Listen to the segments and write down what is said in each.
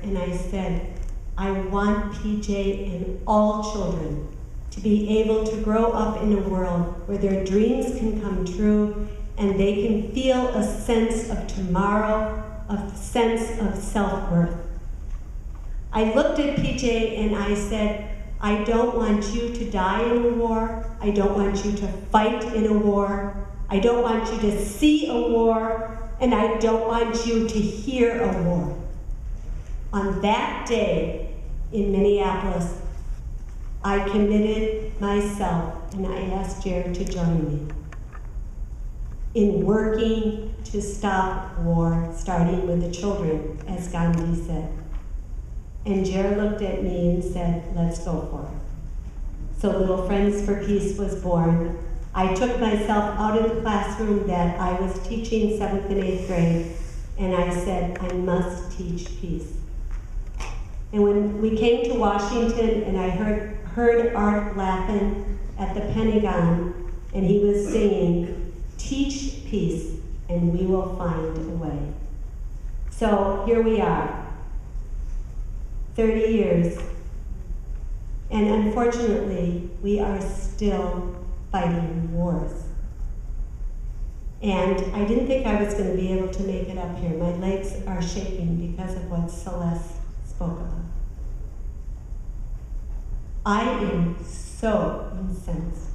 and I said, I want PJ and all children to be able to grow up in a world where their dreams can come true and they can feel a sense of tomorrow, a sense of self-worth. I looked at PJ and I said, I don't want you to die in a war. I don't want you to fight in a war. I don't want you to see a war. And I don't want you to hear a war. On that day in Minneapolis, I committed myself and I asked Jared to join me in working to stop war, starting with the children, as Gandhi said. And Jared looked at me and said, let's go for it. So Little Friends for Peace was born. I took myself out of the classroom that I was teaching 7th and 8th grade, and I said, I must teach peace. And when we came to Washington and I heard Art laughing at the Pentagon, and he was singing, teach peace and we will find a way. So here we are, 30 years, and unfortunately, we are still fighting wars. And I didn't think I was going to be able to make it up here. My legs are shaking because of what Celeste spoke about. I am so incensed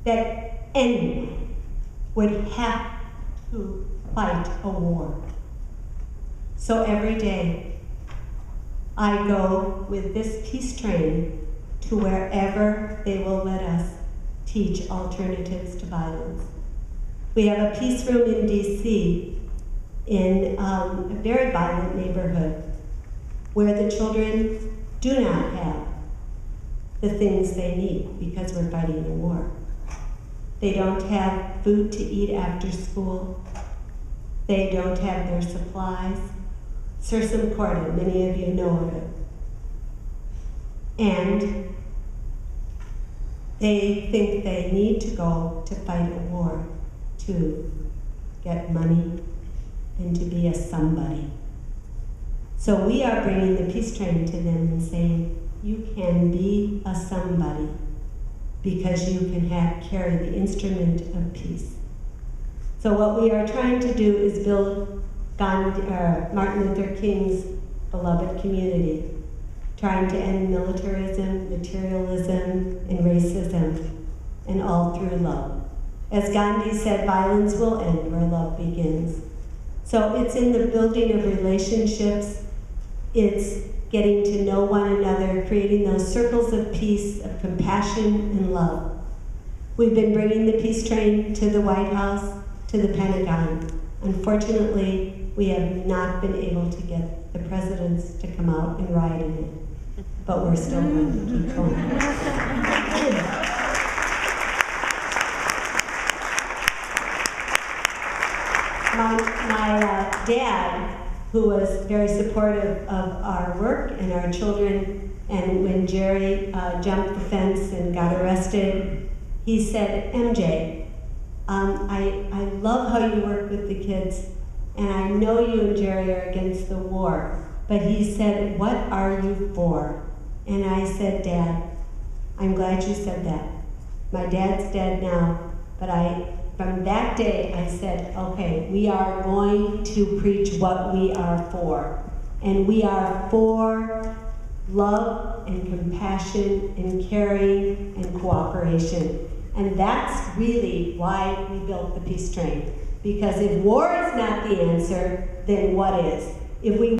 that anyone would have to fight a war. So every day, I go with this peace train to wherever they will let us teach alternatives to violence. We have a peace room in D.C. in a very violent neighborhood where the children do not have the things they need because we're fighting a war. They don't have food to eat after school. They don't have their supplies. Sursum Corda, many of you know of it. And they think they need to go to fight a war to get money and to be a somebody. So we are bringing the peace train to them and saying, you can be a somebody because you can carry the instrument of peace. So what we are trying to do is build Martin Luther King's beloved community, trying to end militarism, materialism, and racism, and all through love. As Gandhi said, violence will end where love begins. So it's in the building of relationships, it's getting to know one another, creating those circles of peace, of compassion and love. We've been bringing the peace train to the White House, to the Pentagon. Unfortunately, we have not been able to get the presidents to come out and ride in it, but we're still going to keep going. My dad, who was very supportive of our work and our children, and when Jerry jumped the fence and got arrested, he said, MJ, I love how you work with the kids, and I know you and Jerry are against the war, but he said, what are you for? And I said, Dad, I'm glad you said that. My dad's dead now, but from that day, I said, okay, we are going to preach what we are for. And we are for love and compassion and caring and cooperation. And that's really why we built the peace train. Because if war is not the answer, then what is? If we